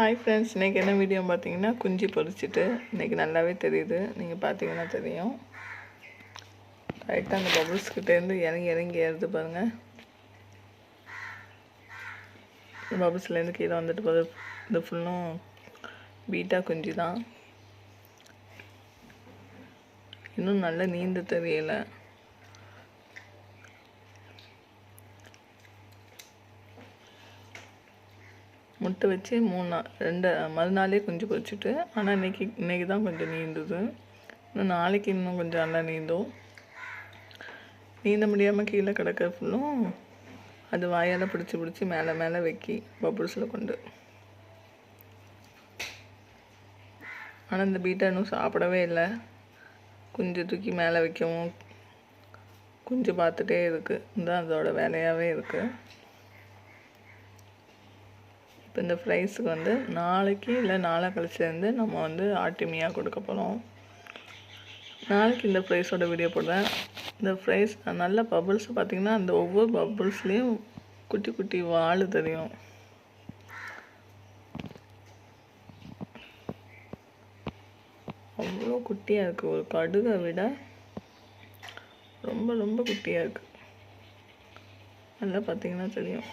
Hi friends, இன்றைக்கி என்ன video பார்த்தீங்கன்னா குஞ்சு பொரிச்சிட்டு இன்றைக்கி நல்லாவே தெரியுது. நீங்கள் பார்த்தீங்கன்னா தெரியும். ரைட்டாக அந்த பபுள்ஸ்கிட்டேருந்து இறங்கி ஏறுது பாருங்கள். இந்த பபுள்ஸ்லேருந்து கீழே வந்துட்டு போகுது. இந்த ஃபுல்லும் பீட்டா குஞ்சு தான். இன்னும் நல்லா நீந்த தெரியலை. முட்டை வச்சு 2 மறுநாளே குஞ்சு பொரிச்சிட்டு, ஆனால் இன்றைக்கி தான் கொஞ்சம் நீந்துது. இன்னும் நாளைக்கு இன்னும் கொஞ்சம் நல்லா நீந்தும். நீந்த முடியாமல் கீழே கிடக்கிற ஃபுல்லும் அது வாயால் பிடிச்சி மேலே வைக்கி பபுள்ஸில் கொண்டு. ஆனால் இந்த பீட்டா இன்னும் சாப்பிடவே இல்லை. குஞ்சு தூக்கி மேலே வைக்கவும் குஞ்சு பார்த்துட்டே இருக்குது. இதுதான் அதோட வேலையாகவே இருக்குது. இப்போ இந்த ஃப்ரைஸுக்கு நாளைக்கு இல்லை நாளை கழிச்சிலேருந்து நம்ம ஆர்டிமியாக கொடுக்க போகிறோம். நாளைக்கு இந்த ஃப்ரைஸோட வீடியோ போடுறேன். இந்த ஃப்ரைஸ் நல்ல பபுள்ஸ் பார்த்திங்கன்னா அந்த ஒவ்வொரு பபுள்ஸ்லேயும் குட்டி குட்டி வால் தெரியும். அவ்வளோ குட்டியாக இருக்குது. ஒரு கடுகை விட ரொம்ப ரொம்ப குட்டியாக இருக்குது. நல்லா பார்த்திங்கன்னா தெரியும்.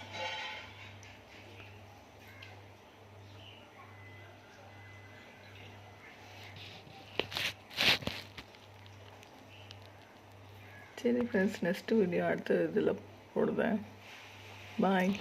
சரி ஃப்ரெண்ட்ஸ், நெக்ஸ்ட் வீடியோ அடுத்த இதில் போடுவேன். பாய்.